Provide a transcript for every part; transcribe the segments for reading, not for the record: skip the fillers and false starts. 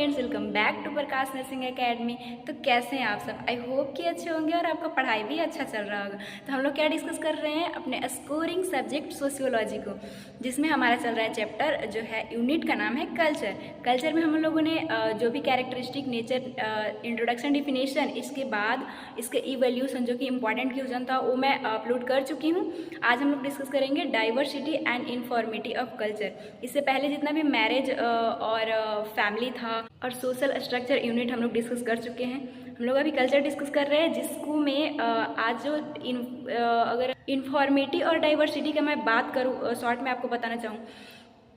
Friends, welcome back to Prakash nursing academy. तो कैसे हैं आप सब? आई होप कि अच्छे होंगे और आपका पढ़ाई भी अच्छा चल रहा होगा। तो हम लोग क्या डिस्कस कर रहे हैं अपने स्कोरिंग सब्जेक्ट सोशियोलॉजी को, जिसमें हमारा चल रहा है चैप्टर जो है यूनिट का नाम है कल्चर। कल्चर में हम लोगों ने जो भी कैरेक्टरिस्टिक, नेचर, इंट्रोडक्शन, डिफिनेशन, इसके बाद इसके इवोल्यूशन जो कि इंपॉर्टेंट क्वेश्चन था वो मैं अपलोड कर चुकी हूँ। आज हम लोग डिस्कस करेंगे diversity and infirmity of culture. इससे पहले जितना भी मैरिज और फैमिली था और सोशल स्ट्रक्चर यूनिट हम लोग डिस्कस कर चुके हैं। हम लोग अभी कल्चर डिस्कस कर रहे हैं, जिसको मैं आज जो अगर इन्फॉर्मिटी और डाइवर्सिटी का मैं बात करूँ, शॉर्ट में आपको बताना चाहूँ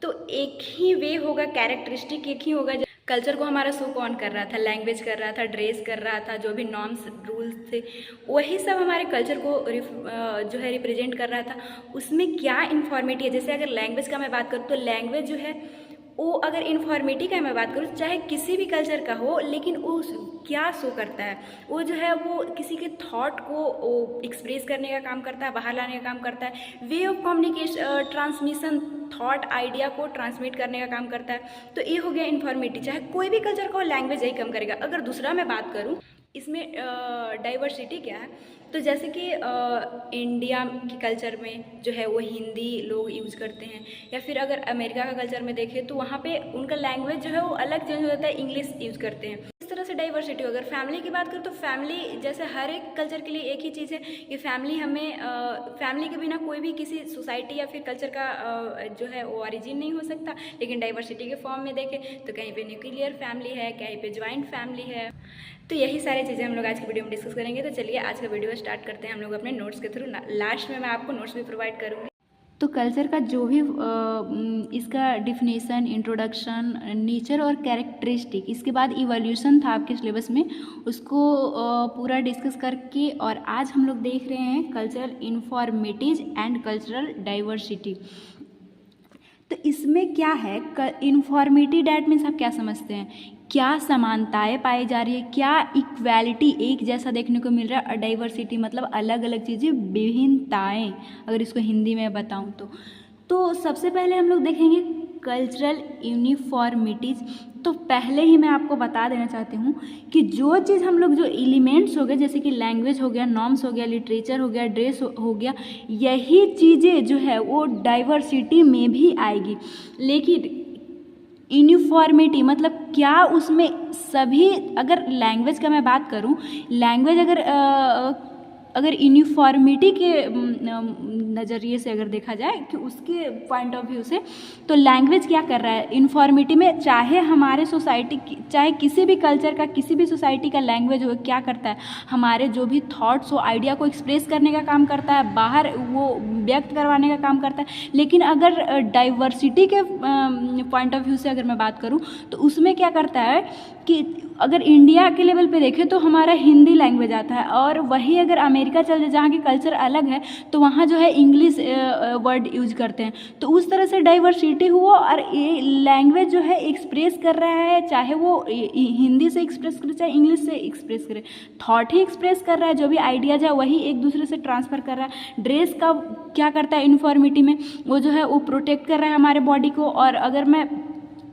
तो एक ही वे होगा, कैरेक्टरिस्टिक एक ही होगा। कल्चर को हमारा शो कौन कर रहा था? लैंग्वेज कर रहा था, ड्रेस कर रहा था, जो भी नॉर्म्स रूल्स थे वही सब हमारे कल्चर को जो है रिप्रेजेंट कर रहा था। उसमें क्या इन्फॉर्मिटी है? जैसे अगर लैंग्वेज का मैं बात करूँ तो लैंग्वेज जो है वो, अगर इन्फॉर्मिटी का मैं बात करूँ, चाहे किसी भी कल्चर का हो, लेकिन वो क्या शो करता है? वो जो है वो किसी के थॉट को एक्सप्रेस करने का काम करता है, बाहर लाने का काम करता है। Way of communication, transmission, thought, idea को ट्रांसमिट करने का काम करता है। तो ये हो गया इन्फॉर्मिटी। चाहे कोई भी कल्चर का हो, लैंग्वेज यही कम करेगा। अगर दूसरा मैं बात करूँ इसमें डाइवर्सिटी क्या है, तो जैसे कि इंडिया के कल्चर में जो है वो हिंदी लोग यूज़ करते हैं, या फिर अगर अमेरिका का कल्चर में देखें तो वहाँ पे उनका लैंग्वेज जो है वो अलग चेंज हो जाता है, इंग्लिश यूज़ करते हैं। इस तरह से डाइवर्सिटी। अगर फैमिली की बात करें तो फैमिली जैसे हर एक कल्चर के लिए एक ही चीज़ है कि फैमिली हमें फैमिली के बिना कोई भी किसी सोसाइटी या फिर कल्चर का जो है वो ओरिजिन नहीं हो सकता। लेकिन डाइवर्सिटी के फॉर्म में देखें तो कहीं पे न्यूक्लियर फैमिली है, कहीं पे ज्वाइंट फैमिली है। तो यही सारी चीज़ें हम लोग आज की वीडियो में डिस्कस करेंगे। तो चलिए आज का वीडियो स्टार्ट करते हैं हम लोग अपने नोट्स के थ्रू। लास्ट में मैं आपको नोट्स भी प्रोवाइड करूँगी। तो कल्चर का जो भी इसका डिफिनेशन, इंट्रोडक्शन, नेचर और कैरेक्टरिस्टिक, इसके बाद इवोल्यूशन था आपके सिलेबस में, उसको पूरा डिस्कस करके और आज हम लोग देख रहे हैं कल्चरल इन्फॉर्मिटीज एंड कल्चरल डाइवर्सिटी। तो इसमें क्या है? इन्फॉर्मिटी डैट मीन्स आप क्या समझते हैं? क्या समानताएं पाई जा रही है, क्या इक्वालिटी एक जैसा देखने को मिल रहा है, और डाइवर्सिटी मतलब अलग अलग चीज़ें, विभिन्नताएं, अगर इसको हिंदी में बताऊं तो सबसे पहले हम लोग देखेंगे कल्चरल यूनिफॉर्मिटीज़। तो पहले ही मैं आपको बता देना चाहती हूँ कि जो चीज़ हम लोग, जो एलिमेंट्स हो गए, जैसे कि लैंग्वेज हो गया, नॉर्म्स हो गया, लिटरेचर हो गया, ड्रेस हो गया, यही चीज़ें जो है वो डाइवर्सिटी में भी आएगी। लेकिन यूनिफॉर्मिटी मतलब क्या उसमें सभी, अगर लैंग्वेज का मैं बात करूं, लैंग्वेज अगर यूनिफॉर्मिटी के नज़रिए से अगर देखा जाए कि उसके पॉइंट ऑफ व्यू से, तो लैंग्वेज क्या कर रहा है यूनिफॉर्मिटी में? चाहे हमारे सोसाइटी, चाहे किसी भी कल्चर का, किसी भी सोसाइटी का लैंग्वेज हो, क्या करता है? हमारे जो भी थॉट्स हो, आइडिया को एक्सप्रेस करने का काम करता है, बाहर वो व्यक्त करवाने का काम करता है। लेकिन अगर डाइवर्सिटी के पॉइंट ऑफ व्यू से अगर मैं बात करूँ तो उसमें क्या करता है कि अगर इंडिया के लेवल पे देखें तो हमारा हिंदी लैंग्वेज आता है, और वही अगर अमेरिका चल जाए जहाँ की कल्चर अलग है तो वहाँ जो है इंग्लिश वर्ड यूज करते हैं। तो उस तरह से डाइवर्सिटी हुआ, और ये लैंग्वेज जो है एक्सप्रेस कर रहा है, चाहे वो हिंदी से एक्सप्रेस करे चाहे इंग्लिश से एक्सप्रेस करे, थॉट ही एक्सप्रेस कर रहा है, जो भी आइडियाज है वही एक दूसरे से ट्रांसफ़र कर रहा है। ड्रेस का क्या करता है यूनिफॉर्मिटी में? वो जो है वो प्रोटेक्ट कर रहा है हमारे बॉडी को। और अगर मैं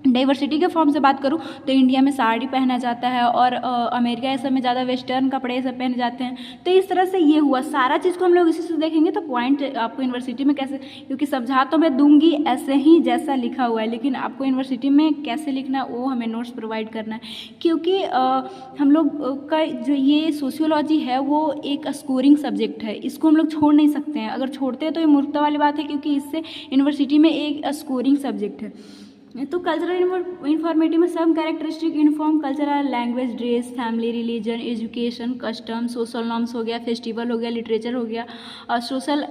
डाइवर्सिटी के फॉर्म से बात करूँ तो इंडिया में साड़ी पहना जाता है, और अमेरिका ये सब में ज़्यादा वेस्टर्न कपड़े सब पहने जाते हैं। तो इस तरह से ये हुआ। सारा चीज़ को हम लोग इसी से देखेंगे तो पॉइंट आपको यूनिवर्सिटी में कैसे, क्योंकि समझा तो मैं दूंगी ऐसे ही जैसा लिखा हुआ है, लेकिन आपको यूनिवर्सिटी में कैसे लिखना है वो हमें नोट्स प्रोवाइड करना है। क्योंकि हम लोग का जो ये सोशियोलॉजी है वो एक स्कोरिंग सब्जेक्ट है, इसको हम लोग छोड़ नहीं सकते हैं। अगर छोड़ते हैं तो ये मूर्खता वाली बात है, क्योंकि इससे यूनिवर्सिटी में एक स्कोरिंग सब्जेक्ट है। तो कल्चरल इन्फॉर्मेटिव में सब characteristic inform cultural, language, dress, family, religion, education, custom, social norms हो गया, फेस्टिवल हो गया, लिटरेचर हो गया, और social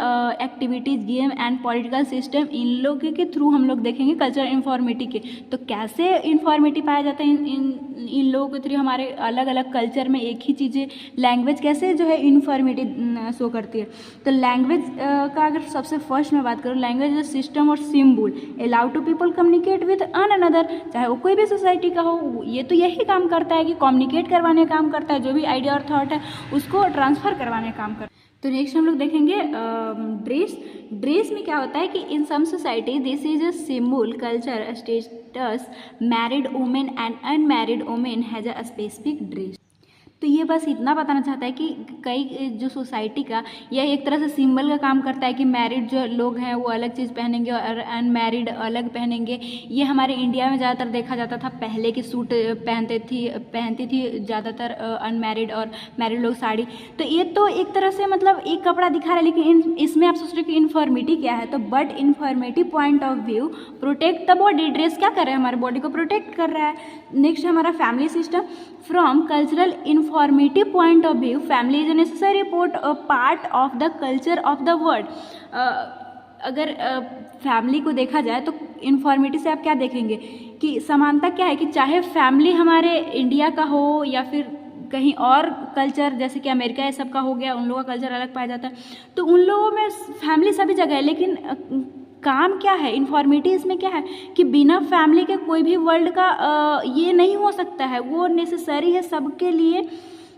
activities, game and political system, इन लोग के थ्रू हम लोग देखेंगे कल्चरल इन्फॉर्मेटिव के। तो कैसे इन्फॉर्मेटिव पाया जाता है इन लोगों के थ्रू? हमारे अलग अलग कल्चर में एक ही चीज़ें, लैंग्वेज कैसे जो है इन्फॉर्मेटिव शो करती है? तो लैंग्वेज का अगर सबसे फर्स्ट मैं बात करूँ, लैंग्वेज इज सिस्टम और symbol allow to people communicate with an another. चाहे वो कोई भी सोसाइटी का हो, ये तो यही काम करता है कि कम्युनिकेट करवाने का काम करता है, जो भी आइडिया और थॉट है उसको ट्रांसफ़र करवाने का काम करता है। तो नेक्स्ट हम लोग देखेंगे ड्रेस। ड्रेस में क्या होता है कि in some society this is a symbol culture status, married women and unmarried women has a specific dress. तो ये बस इतना बताना चाहता है कि कई जो सोसाइटी का यह एक तरह से सिंबल का काम करता है कि मैरिड जो लोग हैं वो अलग चीज़ पहनेंगे और अनमैरिड अलग पहनेंगे। ये हमारे इंडिया में ज़्यादातर देखा जाता था, पहले के सूट पहनती थी ज़्यादातर अनमैरिड, और मैरिड लोग साड़ी। तो ये तो एक तरह से मतलब एक कपड़ा दिखा रहा है, लेकिन इसमें आप सोच रहे हो कि इन्फॉर्मेटिव क्या है। तो but informative point of view protect the body. Dress क्या कर रहा है, हमारे बॉडी को प्रोटेक्ट कर रहा है। नेक्स्ट हमारा family system. From cultural informative point of view family is a necessary part of the culture of the world. अगर फैमिली को देखा जाए तो इन्फॉर्मेटिव से आप क्या देखेंगे कि समानता क्या है कि चाहे फैमिली हमारे इंडिया का हो या फिर कहीं और कल्चर जैसे कि अमेरिका ये सब का हो गया, उन लोगों का कल्चर अलग पाया जाता है, तो उन लोगों में फैमिली सभी जगह है। लेकिन काम क्या है, इन्फॉर्मेटिव इसमें क्या है कि बिना फैमिली के कोई भी वर्ल्ड का ये नहीं हो सकता है, वो नेसेसरी है सबके लिए।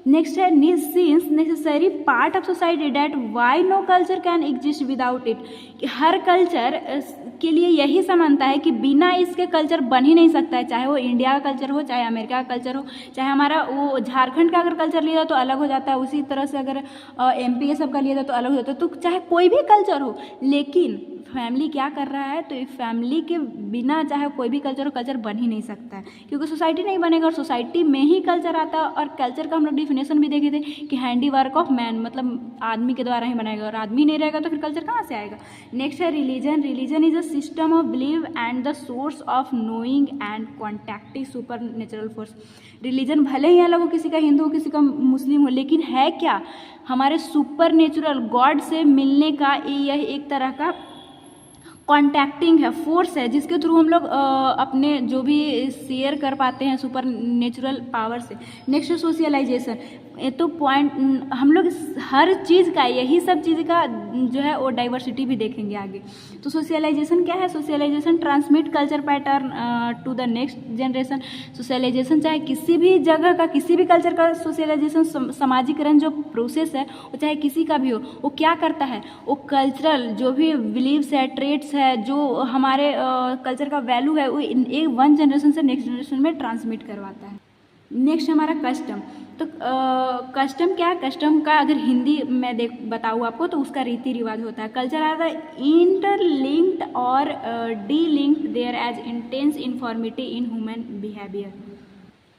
नेक्स्ट है since necessary part of society that why no culture can exist without it. कि हर कल्चर के लिए यही समानता है कि बिना इसके कल्चर बन ही नहीं सकता है, चाहे वो इंडिया का कल्चर हो, चाहे अमेरिका का कल्चर हो, चाहे हमारा वो झारखंड का अगर कल्चर लिया जाए तो अलग हो जाता है, उसी तरह से अगर MP के सब का लिया जाए तो अलग हो जाता है। तो चाहे कोई भी कल्चर हो, लेकिन फैमिली क्या कर रहा है, तो फैमिली के बिना चाहे कोई भी कल्चर हो, कल्चर बन ही नहीं सकता है, क्योंकि सोसाइटी नहीं बनेगा और सोसाइटी में ही कल्चर आता है। और कल्चर का हम लोग डिफिनेशन भी देखे थे कि हैंडी वर्क ऑफ मैन, मतलब आदमी के द्वारा ही बनाएगा, और आदमी नहीं रहेगा तो फिर कल्चर कहाँ से आएगा। नेक्स्ट है religion. Religion is a system of believe and the source of knowing and contacting super natural force. Religion भले ही अलग हो, किसी का हिंदू हो, किसी का मुस्लिम हो, लेकिन है क्या, हमारे सुपर नेचुरल गॉड से मिलने का यह एक तरह का कॉन्टैक्टिंग है, फोर्स है, जिसके थ्रू हम लोग अपने जो भी शेयर कर पाते हैं सुपर नेचुरल पावर से। Next socialization. ये तो पॉइंट हम लोग हर चीज़ का, यही सब चीज़ का जो है वो डाइवर्सिटी भी देखेंगे आगे। तो सोशलाइजेशन क्या है, socialization transmit culture pattern to the next generation. Socialization चाहे किसी भी जगह का, किसी भी कल्चर का सोशलाइजेशन, समाजीकरण जो प्रोसेस है वो चाहे किसी का भी हो, वो क्या करता है, वो कल्चरल जो भी बिलीव्स है, ट्रेट्स है, जो हमारे कल्चर का वैल्यू है, वो एक वन जनरेशन से नेक्स्ट जनरेशन में ट्रांसमिट करवाता है। नेक्स्ट हमारा कस्टम। तो कस्टम क्या है, कस्टम का अगर हिंदी में बताऊँ आपको तो उसका रीति रिवाज होता है। कल्चर आर द इंटरलिंक्ड और delinked there as intense uniformity in human behaviour.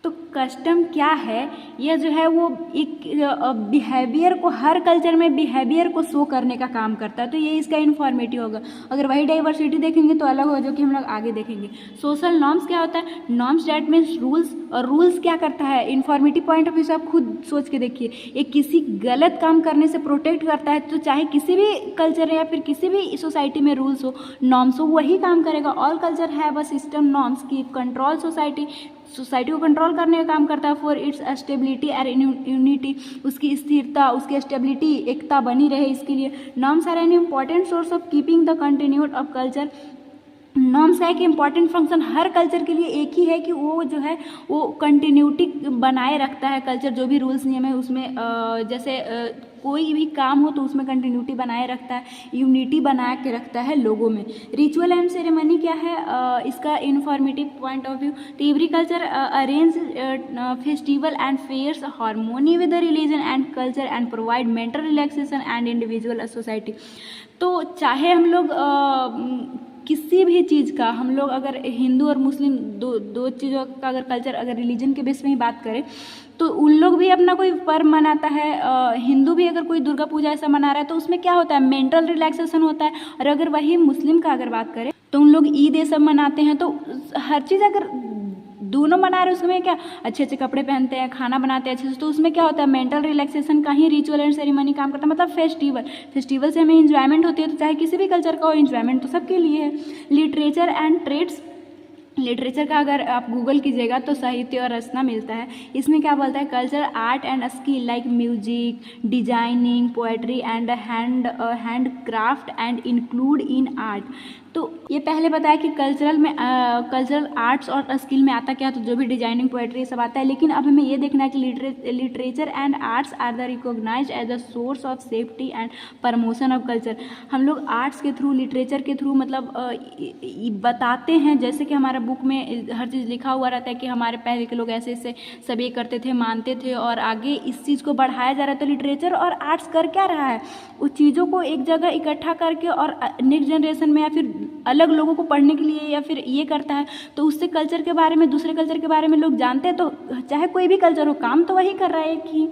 तो कस्टम क्या है, यह जो है वो एक बिहेवियर को, हर कल्चर में बिहेवियर को शो करने का काम करता है, तो ये इसका इन्फॉर्मेटिव होगा। अगर वही डाइवर्सिटी देखेंगे तो अलग हो, जो कि हम लोग आगे देखेंगे। सोशल नॉर्म्स क्या होता है, नॉर्म्स डैट मीन्स रूल्स, और रूल्स क्या करता है, इन्फॉर्मेटिव पॉइंट ऑफ व्यू से आप खुद सोच के देखिए, ये किसी गलत काम करने से प्रोटेक्ट करता है। तो चाहे किसी भी कल्चर या फिर किसी भी सोसाइटी में रूल्स हो, नॉर्म्स हो, वही काम करेगा। ऑल कल्चर है बस सिस्टम नॉर्म्स की कंट्रोल सोसाइटी को कंट्रोल करने का काम करता है। For its stability and unity, उसकी स्थिरता, उसकी स्टेबिलिटी, एकता बनी रहे, इसके लिए norms are an important source of keeping the continuity of culture. Norms है कि इंपॉर्टेंट फंक्शन हर कल्चर के लिए एक ही है कि वो जो है वो कंटिन्यूटी बनाए रखता है। कल्चर जो भी रूल्स नियम है उसमें जैसे कोई भी काम हो तो उसमें कंटिन्यूटी बनाए रखता है, यूनिटी बना के रखता है लोगों में। रिचुअल एंड सेरेमनी क्या है, इसका इन्फॉर्मेटिव पॉइंट ऑफ व्यू। तो every culture arrange festival and fairs harmony with the religion and culture and provide mental relaxation and individual society. तो चाहे हम लोग किसी भी चीज़ का, हम लोग अगर हिंदू और मुस्लिम दो चीज़ों का अगर कल्चर, अगर रिलीजन के बेस में ही बात करें तो उन लोग भी अपना कोई पर्व मनाता है। हिंदू भी अगर कोई दुर्गा पूजा ऐसा मना रहा है तो उसमें क्या होता है, मेंटल रिलैक्सेशन होता है। और अगर वही मुस्लिम का अगर बात करें तो उन लोग ईद ये सब मनाते हैं। तो हर चीज़ अगर दोनों मना रहे उसमें क्या, अच्छे अच्छे कपड़े पहनते हैं, खाना बनाते हैं अच्छे से, तो उसमें क्या होता है, मेंटल रिलैक्सेशन का ही रिचुअल एंड सेरेमनी काम करता है। मतलब फेस्टिवल से हमें इंजॉयमेंट होती है। तो चाहे किसी भी कल्चर का हो, इंजॉयमेंट तो सबके लिए है। Literature and trades. लिटरेचर का अगर आप गूगल कीजिएगा तो साहित्य और रचना मिलता है। इसमें क्या बोलता है, culture art and skill like music, designing, poetry and hand craft and include in art. तो ये पहले बताया कि कल्चरल आर्ट्स और स्किल में आता क्या, तो जो भी डिजाइनिंग, पोएट्री सब आता है। लेकिन अब हमें ये देखना है कि literature and arts are the recognized as a source of safety and promotion of culture. हम लोग आर्ट्स के थ्रू, लिटरेचर के थ्रू मतलब बताते हैं, जैसे कि हमारा बुक में हर चीज़ लिखा हुआ रहता है कि हमारे पहले के लोग ऐसे ऐसे सब ये करते थे, मानते थे, और आगे इस चीज़ को बढ़ाया जा रहा है। तो लिटरेचर और आर्ट्स कर क्या रहा है, उस चीज़ों को एक जगह इकट्ठा करके और नेक्स्ट जनरेशन में या फिर अलग लोगों को पढ़ने के लिए या फिर ये करता है, तो उससे कल्चर के बारे में, दूसरे कल्चर के बारे में लोग जानते हैं। तो चाहे कोई भी कल्चर हो, काम तो वही कर रहा है कि।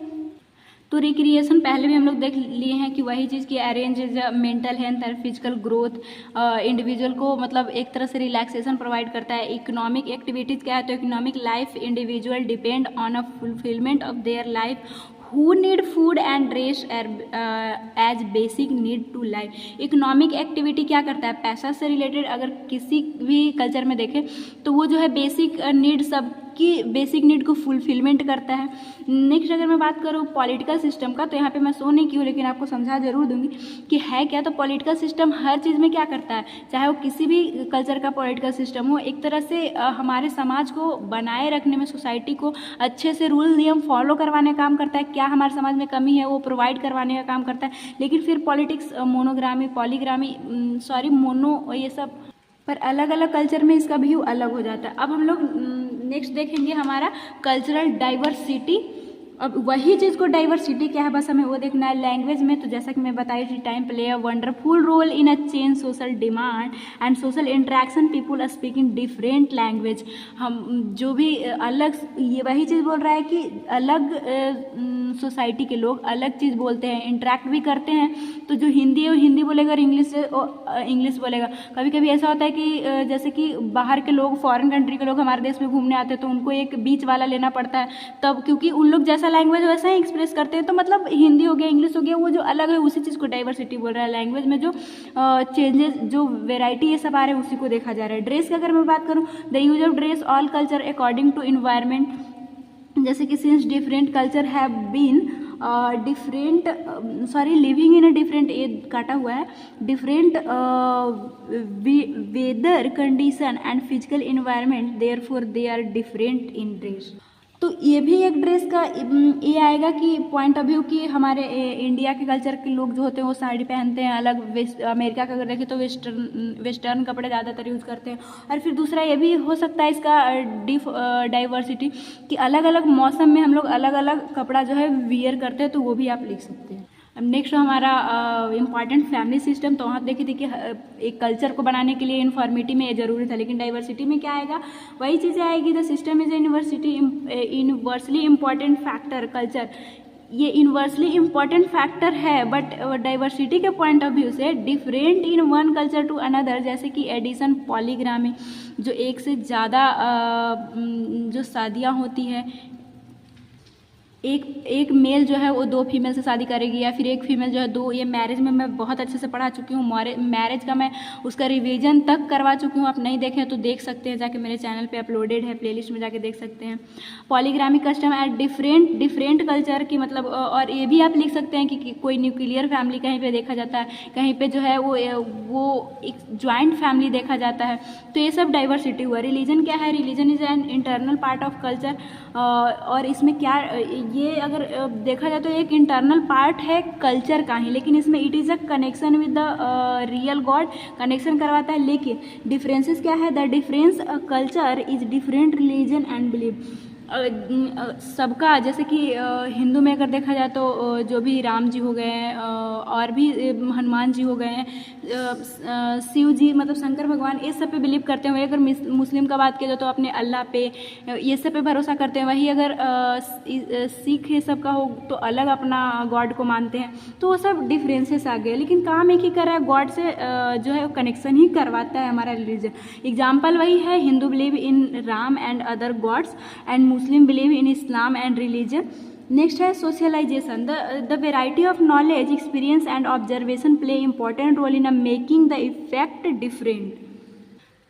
तो रिक्रिएशन पहले भी हम लोग देख लिए हैं कि वही चीज़ की अरेंज मेंटल हेल्थ और फिजिकल ग्रोथ, इंडिविजुअल को मतलब एक तरह से रिलैक्सेशन प्रोवाइड करता है। इकोनॉमिक एक्टिविटीज़ क्या है, तो economic life individual depend on a fulfilment of their life who need food and dress as basic need to life। Economic activity क्या करता है, पैसा से रिलेटेड अगर किसी भी कल्चर में देखें तो वो जो है बेसिक नीड, सबकी बेसिक नीड को फुलफिलमेंट करता है। नेक्स्ट अगर मैं बात करूँ पॉलिटिकल सिस्टम का, तो यहाँ पे मैं शो नहीं की हूँ लेकिन आपको समझा जरूर दूंगी कि है क्या। तो पॉलिटिकल सिस्टम हर चीज़ में क्या करता है, चाहे वो किसी भी कल्चर का पॉलिटिकल सिस्टम हो, एक तरह से हमारे समाज को बनाए रखने में, सोसाइटी को अच्छे से रूल नियम फॉलो करवाने का काम करता है। क्या हमारे समाज में कमी है वो प्रोवाइड करवाने का काम करता है। लेकिन फिर पॉलिटिक्स, मोनोग्रामी, पॉलीग्रामी, मोनो, ये सब पर अलग अलग कल्चर में इसका व्यू अलग हो जाता है। अब हम लोग नेक्स्ट देखेंगे हमारा कल्चरल डाइवर्सिटी। अब वही चीज़ को डाइवर्सिटी क्या है, बस हमें वो देखना है। लैंग्वेज में तो जैसा कि मैं बताई थी, time play a wonderful role in a change social demand and social interaction, people speaking different language. हम जो भी अलग, ये वही चीज़ बोल रहा है कि अलग सोसाइटी के लोग अलग चीज़ बोलते हैं, इंटरेक्ट भी करते हैं। तो जो हिंदी है वो हिंदी बोलेगा और इंग्लिश बोलेगा। कभी कभी ऐसा होता है कि जैसे कि बाहर के लोग, फॉरेन कंट्री के लोग हमारे देश में घूमने आते हैं, तो उनको एक बीच वाला लेना पड़ता है तब, क्योंकि उन लोग जैसा लैंग्वेज वैसा ही एक्सप्रेस करते हैं। तो मतलब हिंदी हो गया, इंग्लिश हो गया, वो जो अलग है उसी चीज़ को डाइवर्सिटी बोल रहा है। लैंग्वेज में जो चेंजेस, जो वेराइटी ये सब आ रहे हैं उसी को देखा जा रहा है। ड्रेस की अगर मैं बात करूँ, the use of dress all culture according to environment, जैसे कि since different culture have been living in a different, ये काटा हुआ है, different weather condition and physical environment, therefore they are different in dress. तो ये भी एक ड्रेस का ये आएगा कि पॉइंट ऑफ व्यू कि हमारे इंडिया के कल्चर के लोग जो होते हैं वो साड़ी पहनते हैं अलग, अमेरिका का अगर देखें तो वेस्टर्न कपड़े ज़्यादातर यूज़ करते हैं। और फिर दूसरा ये भी हो सकता है इसका डाइवर्सिटी कि अलग अलग मौसम में हम लोग अलग अलग कपड़ा जो है वियर करते हैं, तो वो भी आप लिख सकते हैं। अब नेक्स्ट हमारा इम्पॉर्टेंट फैमिली सिस्टम। तो वहाँ देखे थे कि एक कल्चर को बनाने के लिए इन्फॉर्मिटी में ये जरूरी था, लेकिन डाइवर्सिटी में क्या आएगा, वही चीज़ें आएगी। The system is universally important factor. Culture ये यूनिवर्सली इम्पॉर्टेंट फैक्टर है, बट डाइवर्सिटी के पॉइंट ऑफ व्यू से different in one culture to another, जैसे कि एडिशन, पॉलीग्रामी, जो एक से ज़्यादा जो शादियाँ होती है, एक मेल जो है वो 2 फीमेल से शादी करेगी, या फिर एक फीमेल जो है 2। ये मैरिज में मैं बहुत अच्छे से पढ़ा चुकी हूँ, मैरिज का मैं उसका रिवीजन तक करवा चुकी हूँ। आप नहीं देखें तो देख सकते हैं, जाके मेरे चैनल पे अपलोडेड है, प्लेलिस्ट में जाके देख सकते हैं। पॉलीग्रामी कस्टम एट डिफरेंट कल्चर की मतलब, और ये भी आप लिख सकते हैं कि कोई न्यूक्लियर फैमिली कहीं पर देखा जाता है, कहीं पर जो है वो एक ज्वाइंट फैमिली देखा जाता है। तो ये सब डाइवर्सिटी हुआ। रिलीजन क्या है, religion is an internal part of culture, और इसमें क्या, ये अगर देखा जाए तो एक इंटरनल पार्ट है कल्चर का ही, लेकिन इसमें it is a connection with the real God, connection करवाता है। लेकिन डिफरेंसेस क्या है, the difference culture is different religion and belief. सबका, जैसे कि हिंदू में अगर देखा जाए तो जो भी राम जी हो गए हैं, और भी हनुमान जी हो गए हैं, शिव जी मतलब शंकर भगवान, ये सब पे बिलीव करते हैं। वही अगर मुस्लिम का बात किया जाए तो अपने अल्लाह पे, ये सब पे भरोसा करते हैं। वही अगर सिख ये सब का हो तो अलग अपना गॉड को मानते हैं। तो वो सब डिफरेंसेस आ गए, लेकिन काम एक ही कर रहा है, गॉड से जो है कनेक्शन ही करवाता है हमारा रिलीजन। एग्जाम्पल वही है, Hindu believe in Ram and other gods and Muslim believe in Islam and religion. Next है socialisation. The variety of knowledge, experience and observation play important role in making the effect different.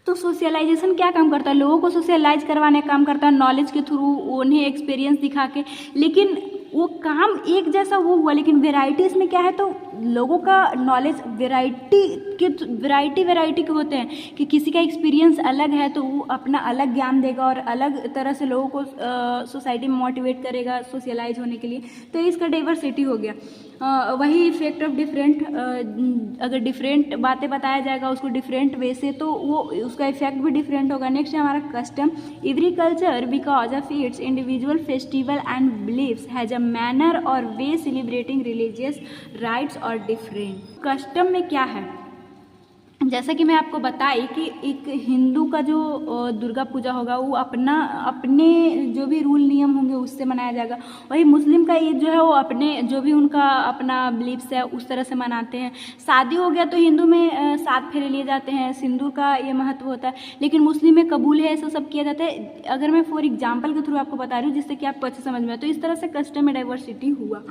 तो socialisation क्या काम करता है, लोगों को सोशलाइज करवाने का काम करता है, नॉलेज के थ्रू, उन्हें एक्सपीरियंस दिखा के। लेकिन वो काम एक जैसा वो हुआ, लेकिन वेराइटी इसमें क्या है, तो लोगों का नॉलेज वैरायटी के होते हैं कि किसी का एक्सपीरियंस अलग है तो वो अपना अलग ज्ञान देगा और अलग तरह से लोगों को सोसाइटी में मोटिवेट करेगा सोशलाइज होने के लिए। तो इसका डाइवर्सिटी हो गया। वही इफेक्ट ऑफ डिफरेंट, अगर डिफरेंट बातें बताया जाएगा उसको डिफरेंट वे से तो वो उसका इफेक्ट भी डिफरेंट होगा। नेक्स्ट है हमारा custom. Every culture because of its individual festival and beliefs has a manner or way celebrating religious rites और डिफरेंट। कस्टम में क्या है, जैसा कि मैं आपको बताई कि एक हिंदू का जो दुर्गा पूजा होगा वो अपने जो भी रूल नियम होंगे उससे मनाया जाएगा। वही मुस्लिम का ईद जो है वो अपने जो भी उनका अपना बिलीव्स है उस तरह से मनाते हैं। शादी हो गया तो हिंदू में 7 फेरे लिए जाते हैं, सिंदूर का ये महत्व होता है, लेकिन मुस्लिम में कबूल है, ऐसा सब किया जाता है। अगर मैं फॉर एग्जाम्पल के थ्रू आपको बता रही हूँ जिससे कि आपको अच्छे समझ में आए, तो इस तरह से कस्टम में डाइवर्सिटी हुआ।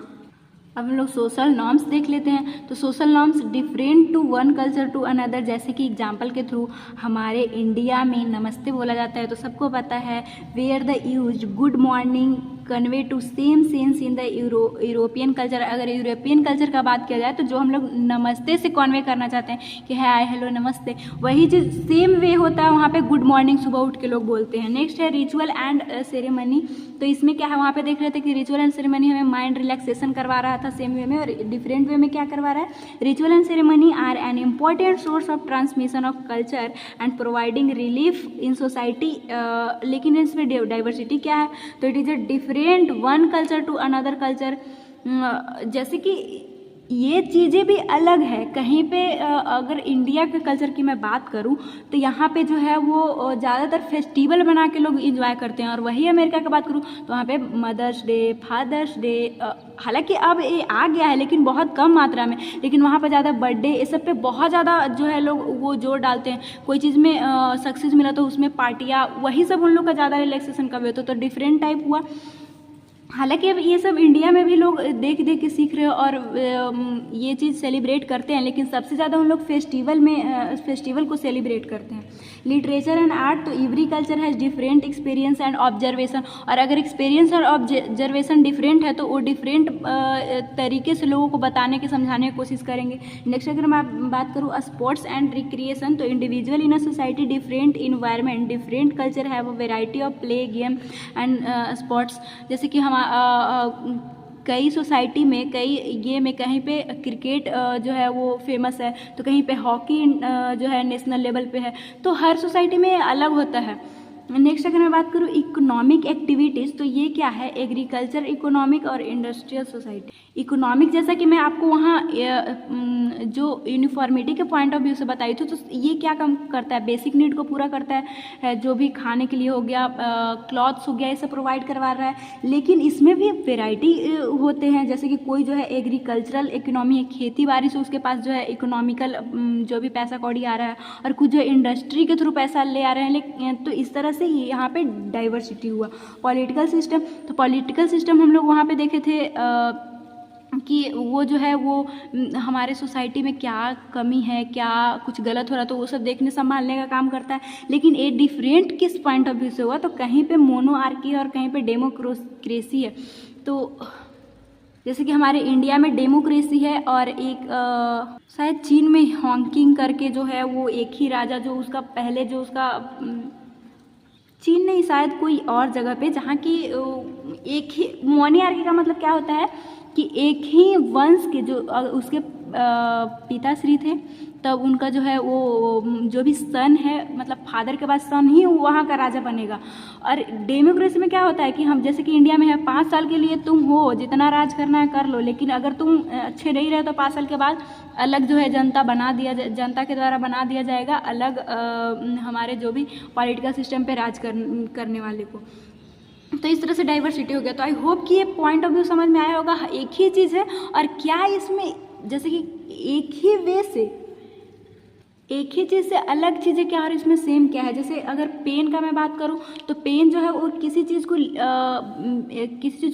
अब हम लोग सोशल नॉर्म्स देख लेते हैं। तो social norms different to one culture to another, जैसे कि एग्जांपल के थ्रू हमारे इंडिया में नमस्ते बोला जाता है तो सबको पता है। Where the use good morning convey to same sense in the European culture. अगर यूरोपियन कल्चर का बात किया जाए तो जो हम लोग नमस्ते से कन्वे करना चाहते हैं कि हाय हेलो नमस्ते, वही चीज़ सेम वे होता है वहाँ पे गुड मॉर्निंग सुबह उठ के लोग बोलते हैं। नेक्स्ट है रिचुअल एंड सेरेमनी। तो इसमें क्या है, वहाँ पे देख रहे थे कि रिचुअल एंड सेरेमनी हमें माइंड रिलैक्सेशन करवा रहा था सेम वे में, और डिफरेंट वे में क्या करवा रहा है, ritual and ceremony are an important source of transmission of culture and providing relief in society. लेकिन इसमें डाइवर्सिटी क्या है, तो it is a different one culture to another culture. जैसे कि ये चीज़ें भी अलग है। कहीं पे अगर इंडिया के कल्चर की मैं बात करूं तो यहाँ पे जो है वो ज़्यादातर फेस्टिवल बना के लोग इंजॉय करते हैं, और वही अमेरिका की बात करूं तो वहाँ पे मदर्स डे, फादर्स डे, हालांकि अब ये आ गया है लेकिन बहुत कम मात्रा में, लेकिन वहाँ पे ज़्यादा बर्थडे ये सब पे बहुत ज़्यादा जो है लोग वो जोर डालते हैं। कोई चीज़ में सक्सेस मिला तो उसमें पार्टियाँ, वही सब उन लोग का ज़्यादा रिलैक्सेशन का वे होता है, तो डिफरेंट टाइप हुआ। हालांकि अब ये सब इंडिया में भी लोग देख देख के सीख रहे हैं और ये चीज़ सेलिब्रेट करते हैं, लेकिन सबसे ज़्यादा उन लोग फेस्टिवल को सेलिब्रेट करते हैं। लिटरेचर एंड आर्ट, तो every culture has different experience and observation, और अगर एक्सपीरियंस और ऑब्जर्वेशन डिफरेंट है तो वो डिफरेंट तरीके से लोगों को बताने के समझाने की कोशिश करेंगे। नेक्स्ट अगर मैं बात करूँ स्पोर्ट्स एंड रिक्रिएशन, तो individual in a society different environment different culture have a variety of play game and sports. जैसे कि हम कई सोसाइटी में कई ये में कहीं पे क्रिकेट जो है वो फेमस है, तो कहीं पे हॉकी जो है नेशनल लेवल पे है, तो हर सोसाइटी में अलग होता है। नेक्स्ट अगर मैं बात करूँ इकोनॉमिक एक्टिविटीज़, तो ये क्या है, एग्रीकल्चर इकोनॉमिक और इंडस्ट्रियल सोसाइटी। इकोनॉमिक जैसा कि मैं आपको वहाँ जो यूनिफॉर्मिटी के पॉइंट ऑफ व्यू से बताई थी, तो ये क्या काम करता है, बेसिक नीड को पूरा करता है, जो भी खाने के लिए हो गया, क्लॉथ्स हो गया, ये सब प्रोवाइड करवा रहा है। लेकिन इसमें भी वेराइटी होते हैं, जैसे कि कोई जो है एग्रीकल्चरल इकोनॉमी है, खेती बाड़ी से उसके पास जो है इकोनॉमिकल जो भी पैसा कौड़ी आ रहा है, और कुछ जो इंडस्ट्री के थ्रू पैसा ले आ रहे हैं। लेकिन तो इस तरह से यहाँ पे डाइवर्सिटी हुआ। पॉलिटिकल सिस्टम, तो पॉलिटिकल सिस्टम हम लोग वहाँ पे देखे थे कि वो जो है वो हमारे सोसाइटी में क्या कमी है, क्या कुछ गलत हो रहा है, तो वो सब देखने संभालने का काम करता है। लेकिन ये डिफरेंट किस पॉइंट ऑफ व्यू से हुआ, तो कहीं पे मोनोआर्की और कहीं पे डेमोक्रेसी है। तो जैसे कि हमारे इंडिया में डेमोक्रेसी है, और एक शायद चीन में हॉन्किंग करके जो है वो एक ही राजा जो उसका पहले जो उसका चीन नहीं शायद कोई और जगह पे, जहाँ की एक ही मोनोआर्की का मतलब क्या होता है कि एक ही वंश के जो उसके पिताश्री थे, तब उनका जो है वो जो भी सन है, मतलब फादर के बाद सन ही वहाँ का राजा बनेगा। और डेमोक्रेसी में क्या होता है कि हम जैसे कि इंडिया में है 5 साल के लिए तुम हो, जितना राज करना है कर लो, लेकिन अगर तुम अच्छे नहीं रहे तो 5 साल के बाद अलग जो है जनता के द्वारा बना दिया जाएगा अलग हमारे जो भी पॉलिटिकल सिस्टम पे राज करने वाले को। तो इस तरह से डाइवर्सिटी हो गया। तो आई होप कि ये पॉइंट ऑफ व्यू समझ में आया होगा। एक ही चीज़ है, और क्या इसमें जैसे कि एक ही वे से एक ही चीज़ से अलग चीज़ें क्या और इसमें सेम क्या है। जैसे अगर पेन का मैं बात करूँ तो पेन जो है वो किसी चीज़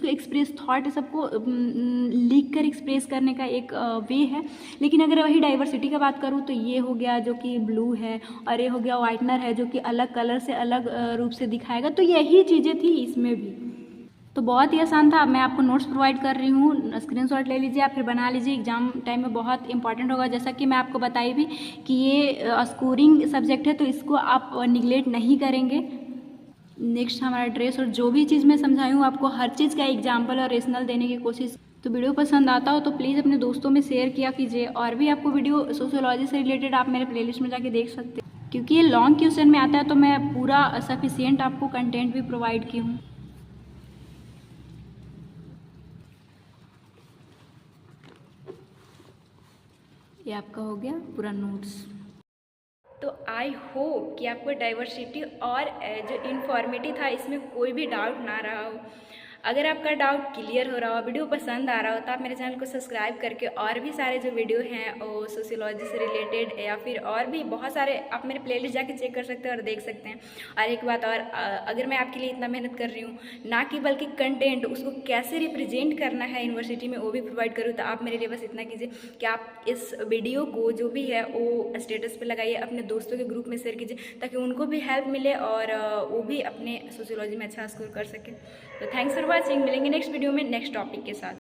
को एक्सप्रेस थॉट सबको लिख कर एक्सप्रेस करने का एक वे है। लेकिन अगर वही डाइवर्सिटी का बात करूँ तो ये हो गया जो कि ब्लू है, और ये हो गया वाइटनर है जो कि अलग कलर से अलग रूप से दिखाएगा। तो यही चीज़ें थी इसमें भी। तो बहुत ही आसान था। अब मैं आपको नोट्स प्रोवाइड कर रही हूँ, स्क्रीनशॉट ले लीजिए, आप फिर बना लीजिए, एग्जाम टाइम में बहुत इंपॉर्टेंट होगा। जैसा कि मैं आपको बताई भी कि ये स्कोरिंग सब्जेक्ट है, तो इसको आप निगलेक्ट नहीं करेंगे। नेक्स्ट हमारा ड्रेस, और जो भी चीज़ मैं समझाई हूँ आपको हर चीज़ का एग्जाम्पल और रेशनल देने की कोशिश। तो वीडियो पसंद आता हो तो प्लीज़ अपने दोस्तों में शेयर किया कीजिए, और भी आपको वीडियो सोशियोलॉजी से रिलेटेड आप मेरे प्लेलिस्ट में जाके देख सकते हैं, क्योंकि ये लॉन्ग क्वेश्चन में आता है, तो मैं पूरा सफिशिएंट आपको कंटेंट भी प्रोवाइड की हूँ। ये आपका हो गया पूरा नोट्स। तो आई होप कि आपको डाइवर्सिटी और जो इन्फॉर्मेटिव था इसमें कोई भी डाउट ना रहा हो। अगर आपका डाउट क्लियर हो रहा हो, वीडियो पसंद आ रहा हो, तो आप मेरे चैनल को सब्सक्राइब करके और भी सारे जो वीडियो हैं वो सोशियोलॉजी से रिलेटेड या फिर और भी बहुत सारे आप मेरे प्लेलिस्ट जाके चेक कर सकते हैं और देख सकते हैं। और एक बात और, अगर मैं आपके लिए इतना मेहनत कर रही हूँ, ना कि बल्कि कंटेंट उसको कैसे रिप्रेजेंट करना है यूनिवर्सिटी में वो भी प्रोवाइड करूँ, तो आप मेरे लिए बस इतना कीजिए कि आप इस वीडियो को जो भी है वो स्टेटस पे लगाइए, अपने दोस्तों के ग्रुप में शेयर कीजिए, ताकि उनको भी हेल्प मिले और वो भी अपने सोशियोलॉजी में अच्छा स्कोर कर सके। तो थैंक्स फॉर वॉचिंग, मिलेंगे नेक्स्ट वीडियो में नेक्स्ट टॉपिक के साथ।